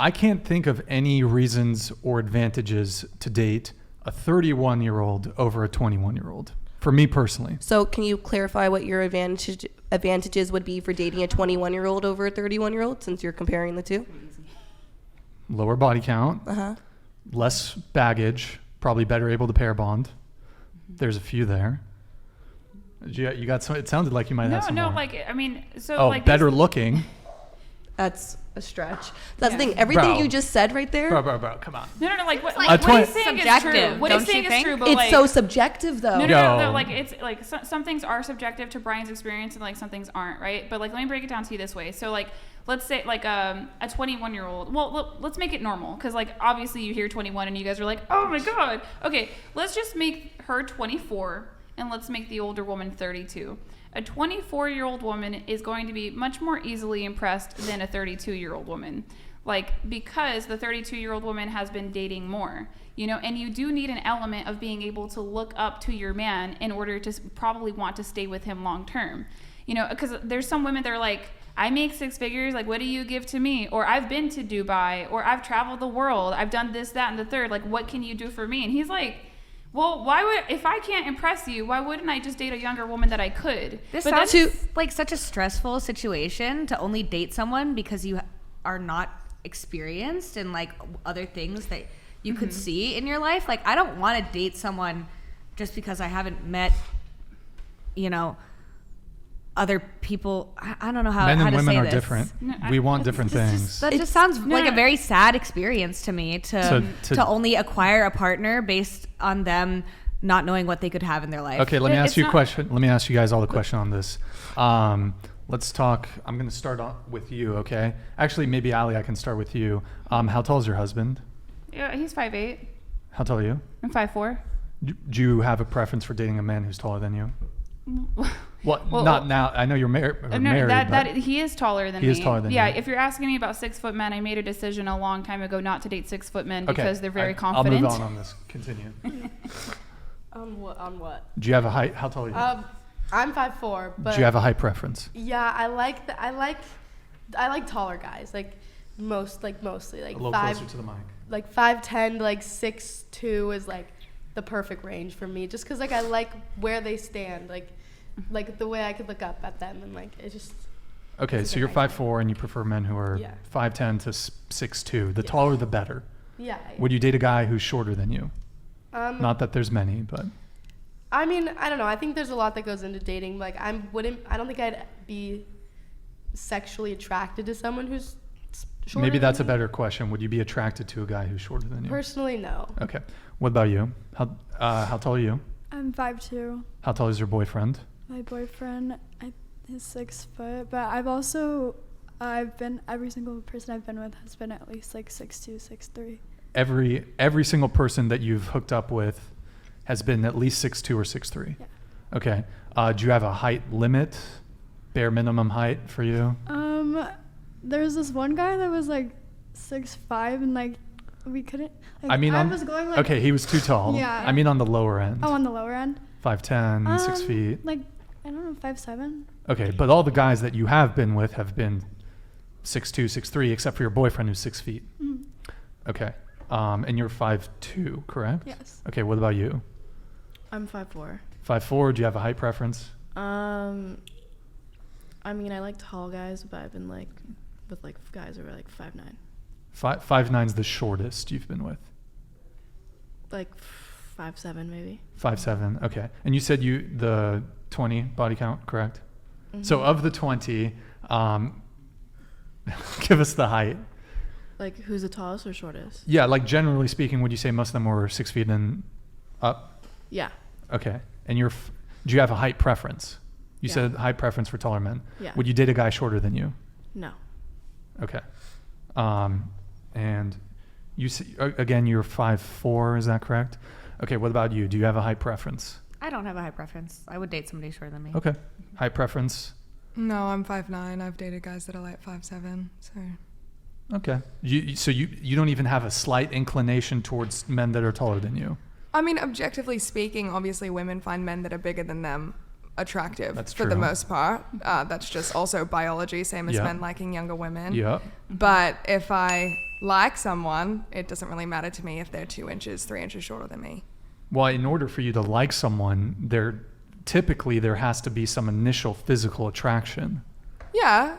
I can't think of any reasons or advantages to date a 31-year-old over a 21-year-old. For me personally. So can you clarify what your advantages would be for dating a 21-year-old over a 31-year-old, since you're comparing the two? Lower body count, less baggage, probably better able to pair bond. There's a few there. You got some. It sounded like you might have some more. Better looking. That's a stretch. That's the thing. Everything you just said right there. Bro, come on. No. Like what he's saying is true. What he's saying is true, but it's so subjective, though. No. Like it's like some things are subjective to Brian's experience, and like some things aren't, right? But like, let me break it down to you this way. So like, let's say like a 21-year-old. Well, let's make it normal, because like obviously you hear 21 and you guys are like, oh my god. Okay, let's just make her 24 and let's make the older woman 32. A 24-year-old woman is going to be much more easily impressed than a 32-year-old woman. Like, because the 32-year-old woman has been dating more, you know, and you do need an element of being able to look up to your man in order to probably want to stay with him long term. You know, because there's some women that are like, I make 6 figures, like, what do you give to me? Or I've been to Dubai, or I've traveled the world, I've done this, that, and the third. Like, what can you do for me? And he's like, well, if I can't impress you, why wouldn't I just date a younger woman that I could? This sounds like such a stressful situation to only date someone because you are not experienced in like other things that you could see in your life. Like, I don't want to date someone just because I haven't met, you know, other people. I don't know how to say this. Men and women are different. We want different things. That just sounds like a very sad experience to me to only acquire a partner based on them not knowing what they could have in their life. Okay, let me ask you a question. Let me ask you guys all the question on this. Let's talk. I'm going to start with you, okay? Actually, maybe Ali, I can start with you. How tall is your husband? Yeah, he's 5'8". How tall are you? I'm 5'4". Do you have a preference for dating a man who's taller than you? Well, not now. I know you're married. That he is taller than me. He is taller than you. Yeah, if you're asking me about 6-foot men, I made a decision a long time ago not to date 6-foot men because they're very confident. I'll move on this. Continue. On what? Do you have a height? How tall are you? I'm 5'4", but do you have a height preference? Yeah, I like taller guys. Mostly a little closer to the mic. Like 5'10" to like 6'2" is like the perfect range for me. Just because like I like where they stand, like the way I could look up at them, and like it just. Okay, so you're 5'4" and you prefer men who are 5'10" to 6'2". The taller, the better. Yeah. Would you date a guy who's shorter than you? Not that there's many, but. I mean, I don't know. I think there's a lot that goes into dating. Like, I don't think I'd be sexually attracted to someone who's shorter. Maybe that's a better question. Would you be attracted to a guy who's shorter than you? Personally, no. Okay. What about you? How tall are you? I'm 5'2". How tall is your boyfriend? My boyfriend is 6 foot, but every single person I've been with has been at least like 6'2", 6'3". Every single person that you've hooked up with has been at least 6'2" or 6'3". Yeah. Okay. Do you have a height limit? Bare minimum height for you? There was this one guy that was like 6'5", and like we couldn't. Like, I mean, okay, he was too tall. Yeah. I mean, on the lower end. Oh, on the lower end. 5'10", 6 feet. Like, I don't know, 5'7". Okay, but all the guys that you have been with have been 6'2", 6'3", except for your boyfriend who's 6 feet. Mm-hmm. Okay. And you're 5'2", correct? Yes. Okay, what about you? I'm 5'4". 5'4", do you have a height preference? I mean, I like tall guys, but I've been like with like guys who are like 5'9". 5'9" the shortest you've been with? Like 5'7" maybe. 5'7", okay. And you said the 20 body count, correct? Mm-hmm. So of the 20, give us the height. Like, who's the tallest or shortest? Yeah, like generally speaking, would you say most of them were 6 feet and up? Yeah. Okay. And do you have a height preference? You said height preference for taller men. Yeah. Would you date a guy shorter than you? No. Okay. And you again, you're 5'4", is that correct? Okay. What about you? Do you have a height preference? I don't have a height preference. I would date somebody shorter than me. Okay. Height preference? No, I'm 5'9". I've dated guys that are like 5'7", so. Okay. So you don't even have a slight inclination towards men that are taller than you? I mean, objectively speaking, obviously women find men that are bigger than them attractive. That's for true. the most part. That's just also biology, same as men liking younger women. Yeah. But if I like someone, it doesn't really matter to me if they're 2 inches, 3 inches shorter than me. Well, in order for you to like someone, there has to be some initial physical attraction. Yeah,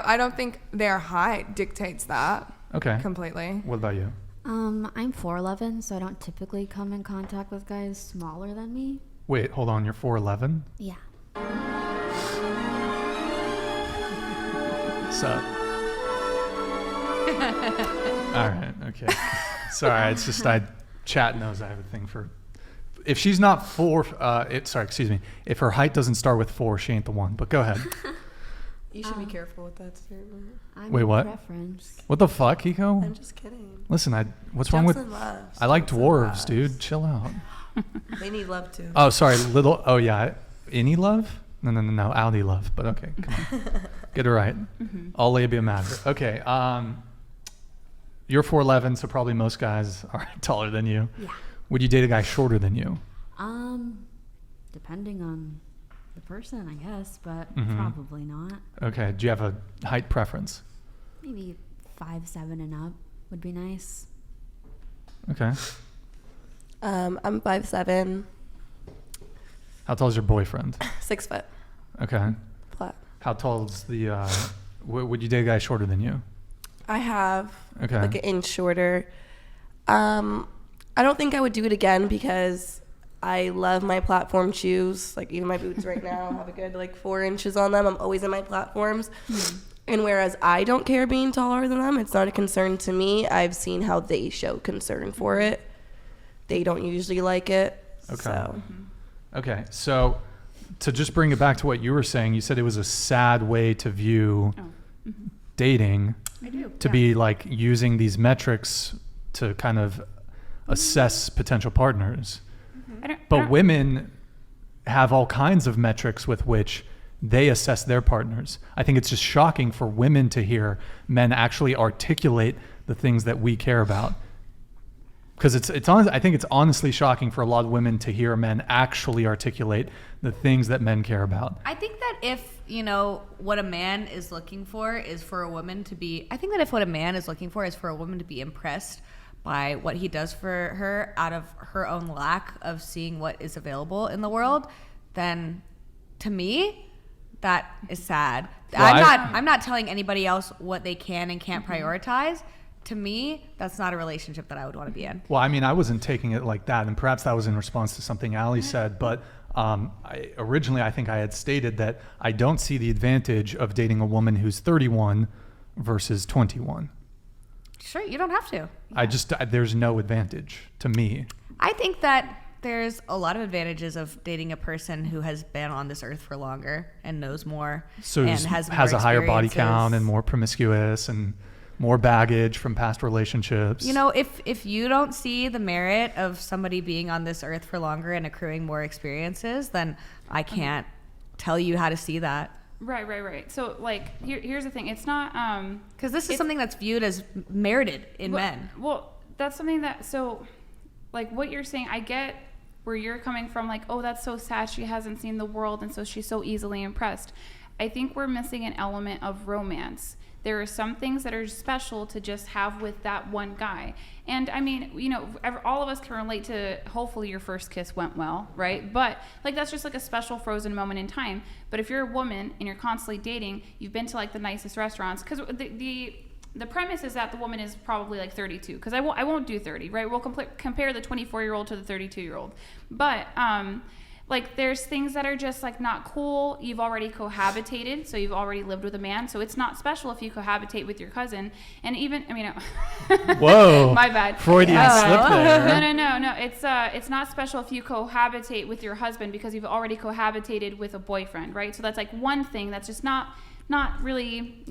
I don't think their height dictates that. Okay. Completely. What about you? I'm 4'11", so I don't typically come in contact with guys smaller than me. Wait, hold on, you're 4'11"? Yeah. What's up? All right, okay. Sorry, it's just chat knows I have a thing for. If she's not if her height doesn't start with 4, she ain't the one. But go ahead. You should be careful with that statement. Wait, what? Preference. What the fuck, Hiko? I'm just kidding. Listen, what's wrong with? I like dwarves, dude. Chill out. They need love too. Oh, sorry, little. Oh yeah, any love? No, Aldi love. But okay, come on, get it right. All labia matter. Okay, you're 4'11", so probably most guys are taller than you. Yeah. Would you date a guy shorter than you? Depending on the person, I guess, but probably not. Okay. Do you have a height preference? Maybe 5'7" and up would be nice. Okay. I'm 5'7". How tall is your boyfriend? 6 foot. Okay. Flat. How tall is the? Would you date a guy shorter than you? I have. Okay. Like an inch shorter. I don't think I would do it again because I love my platform shoes. Like even my boots right now have a good 4 inches on them. I'm always in my platforms. And whereas I don't care being taller than them, it's not a concern to me. I've seen how they show concern for it. They don't usually like it. Okay. So. Okay. So to just bring it back to what you were saying, you said it was a sad way to view dating. I do. To be using these metrics to kind of assess potential partners. But women have all kinds of metrics with which they assess their partners. I think it's just shocking for women to hear men actually articulate the things that we care about. Because I think it's honestly shocking for a lot of women to hear men actually articulate the things that men care about. I think that if what a man is looking for is for a woman to be. I think that if what a man is looking for is for a woman to be impressed by what he does for her out of her own lack of seeing what is available in the world, then to me, that is sad. Well, I'm not telling anybody else what they can and can't prioritize. To me, that's not a relationship that I would want to be in. Well, I mean, I wasn't taking it like that, and perhaps that was in response to something Ali said, but originally I think I had stated that I don't see the advantage of dating a woman who's 31 versus 21. Sure, you don't have to. There's no advantage to me. I think that there's a lot of advantages of dating a person who has been on this earth for longer and knows more, so and has a higher body count and more promiscuous and more baggage from past relationships. If you don't see the merit of somebody being on this earth for longer and accruing more experiences, then I can't tell you how to see that. Right. So here's the thing. It's not because this is something that's viewed as merited in men. Well, that's something that what you're saying. I get where you're coming from. Oh, that's so sad. She hasn't seen the world, and so she's so easily impressed. I think we're missing an element of romance. There are some things that are special to just have with that one guy. And I mean, all of us can relate to hopefully your first kiss went well, right? But that's just a special frozen moment in time. But if you're a woman and you're constantly dating, you've been to the nicest restaurants, because the premise is that the woman is probably 32, because I won't do 30, right? We'll compare the 24-year-old to the 32-year-old. But there's things that are just not cool. You've already cohabitated, so you've already lived with a man, so it's not special if you cohabitate with your cousin. And even, whoa, my bad, Freudian slip there. No, it's not special if you cohabitate with your husband because you've already cohabitated with a boyfriend, right? So that's one thing that's just not really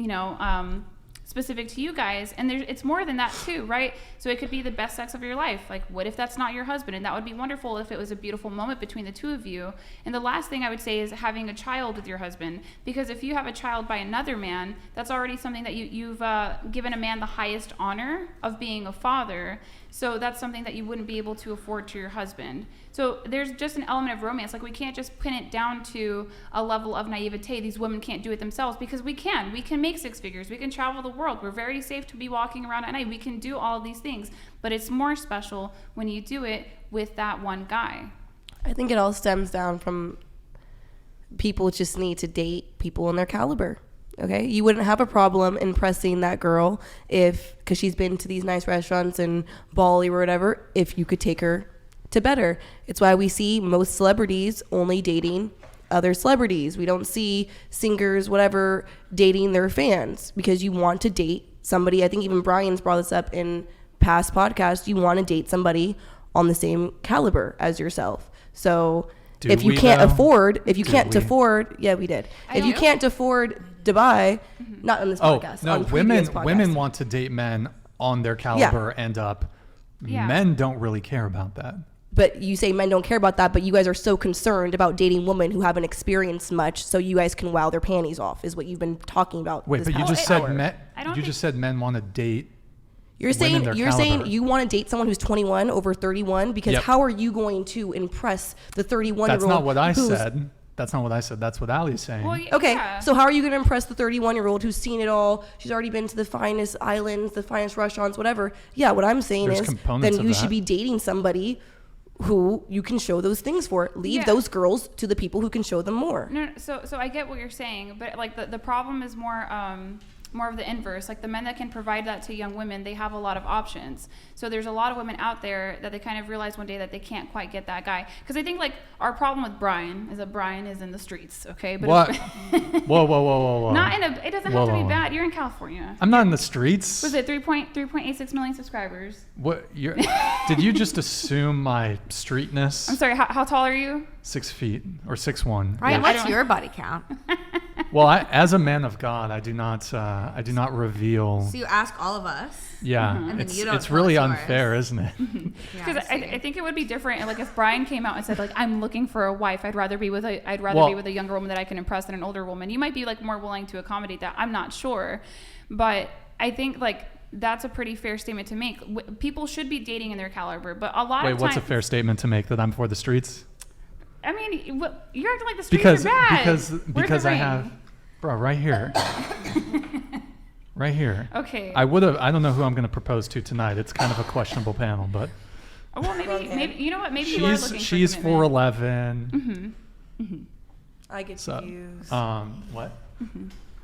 specific to you guys, and it's more than that too, right? So it could be the best sex of your life. What if that's not your husband? And that would be wonderful if it was a beautiful moment between the two of you. And the last thing I would say is having a child with your husband, because if you have a child by another man, that's already something that you've given a man the highest honor of being a father. So that's something that you wouldn't be able to afford to your husband. So there's just an element of romance. We can't just pin it down to a level of naivete. These women can't do it themselves, because we can. We can make 6 figures. We can travel the world. We're very safe to be walking around at night. We can do all of these things, but it's more special when you do it with that one guy. I think it all stems down from people just need to date people in their caliber. Okay, you wouldn't have a problem impressing that girl because she's been to these nice restaurants in Bali or whatever, if you could take her to better. It's why we see most celebrities only dating other celebrities. We don't see singers, whatever, dating their fans, because you want to date somebody. I think even Brian's brought this up in past podcasts. You want to date somebody on the same caliber as yourself. So if you can't afford, yeah, we did. If you can't afford Dubai, not on this podcast. No, women want to date men on their caliber and up. Yeah. Men don't really care about that. But you say men don't care about that, but you guys are so concerned about dating women who haven't experienced much, so you guys can wow their panties off, is what you've been talking about. Wait, but you just said men want to date. You're saying you want to date someone who's 21 over 31, because how are you going to impress the 31-year-old? That's not what I said. That's not what I said. That's what Ali's saying. Well, so how are you going to impress the 31-year-old who's seen it all? She's already been to the finest islands, the finest restaurants, whatever. Yeah, what I'm saying is then you should be dating somebody who you can show those things for. Leave those girls to the people who can show them more. No, so I get what you're saying, but like the problem is more of the inverse. Like the men that can provide that to young women, they have a lot of options. So there's a lot of women out there that they kind of realize one day that they can't quite get that guy. Because I think like our problem with Brian is that Brian is in the streets, okay? But what? Whoa. It doesn't have to be bad. You're in California. I'm not in the streets. Was it 3.86 million subscribers? What? Did you just assume my streetness? I'm sorry, how tall are you? 6 feet or 6'1". Ryan, what's your body count? Well, as a man of God, I do not reveal. So you ask all of us. Yeah, and then you don't it's really unfair, isn't it? Because I think it would be different. Like if Brian came out and said like, I'm looking for a wife, I'd rather be with a younger woman that I can impress than an older woman. You might be like more willing to accommodate that. I'm not sure, but I think like that's a pretty fair statement to make. People should be dating in their caliber, but a lot of times. What's a fair statement to make, that I'm for the streets? I mean, you're acting like the streets are bad. Because I have, bro, right here. Right here. Okay. I don't know who I'm going to propose to tonight. It's kind of a questionable panel, but. Well, maybe you know what? Maybe you are looking she's for 4'11". I get confused. What?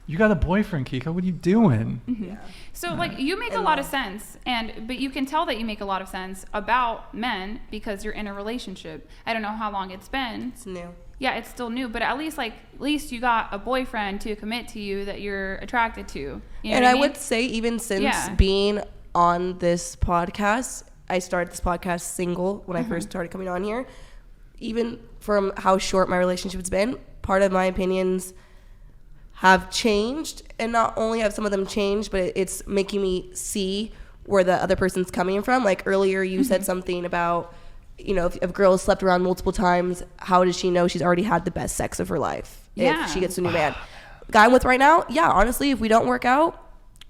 You got a boyfriend, Kiko. What are you doing? Yeah. So like you make a lot of sense, but you can tell that you make a lot of sense about men because you're in a relationship. I don't know how long it's been. It's new. Yeah, it's still new, but at least you got a boyfriend to commit to you that you're attracted to. You know and I would say even since being on this podcast, I started this podcast single when I first started coming on here. Even from how short my relationship's been, part of my opinions have changed, and not only have some of them changed, but it's making me see where the other person's coming from. Like earlier you said something about, if a girl slept around multiple times, how does she know she's already had the best sex of her life if she gets a new man? Guy I'm with right now, honestly, if we don't work out,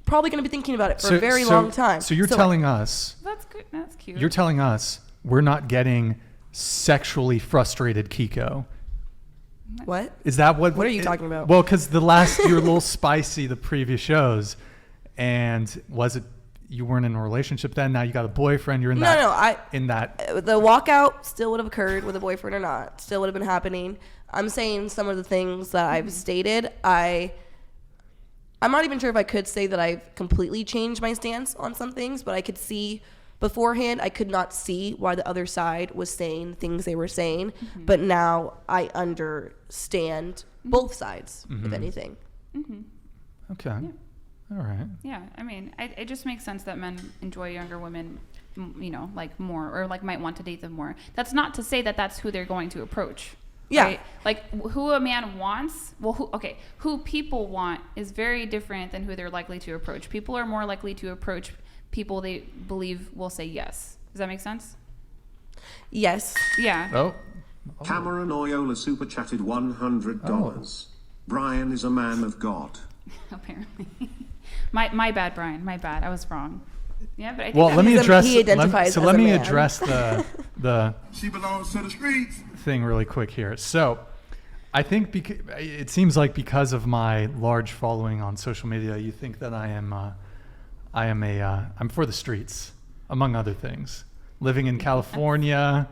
probably going to be thinking about it for a very long time. So you're telling us... That's good. That's cute. You're telling us we're not getting sexually frustrated Kiko. What? Is that what are you talking about? Well, because you were a little spicy the previous shows, and was it you weren't in a relationship then? Now you got a boyfriend. You're in that. The walkout still would have occurred with a boyfriend or not. Still would have been happening. I'm saying some of the things that I've stated. I'm not even sure if I could say that I've completely changed my stance on some things, but I could see. Beforehand, I could not see why the other side was saying things they were saying, but now I understand both sides, if anything. Okay. Yeah. All right. Yeah, I mean, it just makes sense that men enjoy younger women, like more, or like might want to date them more. That's not to say that that's who they're going to approach. Yeah. Right? Like who a man wants, who people want is very different than who they're likely to approach. People are more likely to approach people they believe will say yes. Does that make sense? Yes. Yeah. Oh. Cameron Oyola super chatted $100. Brian is a man of God. Apparently. My bad, Brian. My bad. I was wrong. Yeah, but I think let me address. He identifies let me man. address the She belongs to the streets thing really quick here. So, I think it seems like because of my large following on social media, you think that I'm for the streets, among other things. Living in California,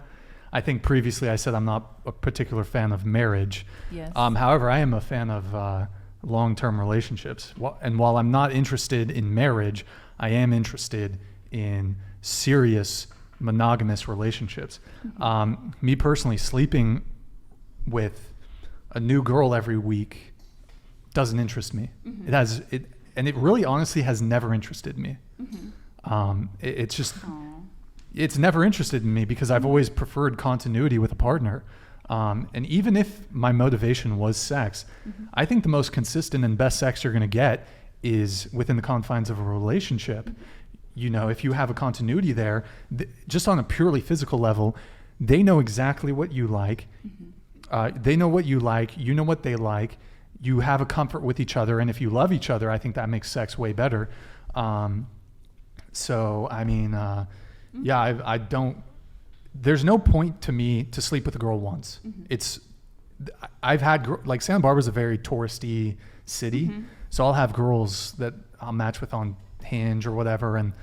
I think previously I said I'm not a particular fan of marriage. Yes. However, I am a fan of long-term relationships. And while I'm not interested in marriage, I am interested in serious monogamous relationships. Me personally, sleeping with a new girl every week doesn't interest me. And it really honestly has never interested me. It's just, it's never interested in me because I've always preferred continuity with a partner. And even if my motivation was sex, I think the most consistent and best sex you're going to get is within the confines of a relationship. You know, if you have a continuity there, just on a purely physical level, they know exactly what you like. They know what you like. You know what they like. You have a comfort with each other. And if you love each other, I think that makes sex way better. So, I mean, I don't, there's no point to me to sleep with a girl once. I've had, like Santa Barbara's a very touristy city. So I'll have girls that I'll match with on Hinge or whatever. And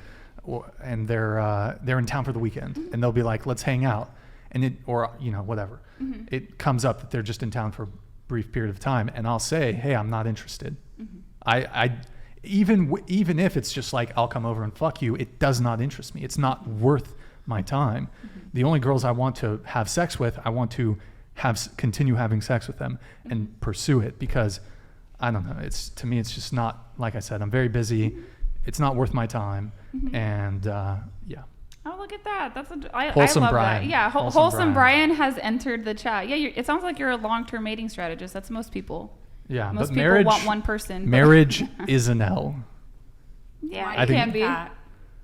they're in town for the weekend and they'll be like, let's hang out. And whatever. It comes up that they're just in town for a brief period of time. And I'll say, hey, I'm not interested. I even if it's just like, I'll come over and fuck you, it does not interest me. It's not worth my time. The only girls I want to have sex with, I want to continue having sex with them and pursue it because I don't know. To me, it's just not, like I said, I'm very busy. It's not worth my time. And yeah. Oh, look at that. I Wholesome love Brian. that. Yeah, Wholesome Brian has entered the chat. Yeah, it sounds like you're a long-term mating strategist. That's most people. Yeah, most but people marriage, want one person. Marriage is an L. Yeah, it can be.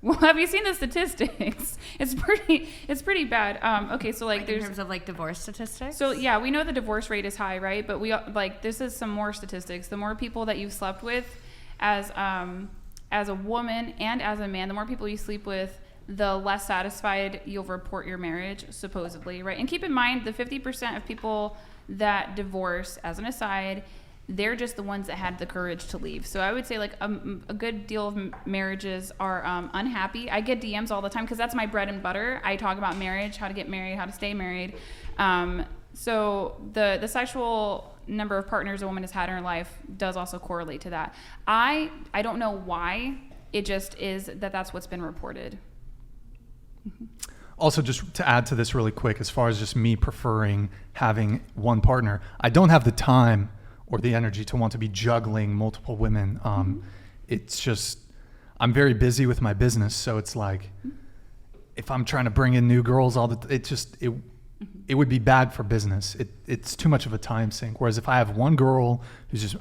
Well, have you seen the statistics? It's pretty bad. Okay, so like there's in terms of like divorce statistics. So yeah, we know the divorce rate is high, right? But this is some more statistics. The more people that you've slept with as a woman and as a man, the more people you sleep with, the less satisfied you'll report your marriage, supposedly, right? And keep in mind, the 50% of people that divorce, as an aside, they're just the ones that had the courage to leave. So I would say like a good deal of marriages are unhappy. I get DMs all the time because that's my bread and butter. I talk about marriage, how to get married, how to stay married. So the sexual number of partners a woman has had in her life does also correlate to that. I don't know why. It just is that's what's been reported. Also, just to add to this really quick, as far as just me preferring having one partner, I don't have the time or the energy to want to be juggling multiple women. It's just, I'm very busy with my business. So it's like, if I'm trying to bring in new girls, it would be bad for business. It's too much of a time sink. Whereas if I have one girl who's just,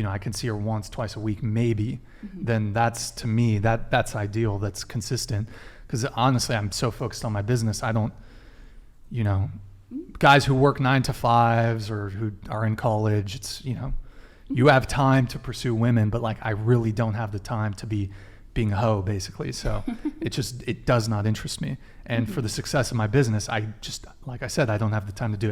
I can see her once, twice a week, maybe, then that's, to me, that's ideal. That's consistent. Because honestly, I'm so focused on my business. I don't, guys who work 9 to 5s or who are in college, it's, you have time to pursue women, but like, I really don't have the time to be being a hoe, basically. So it does not interest me. And for the success of my business, like I said, I don't have the time to do it.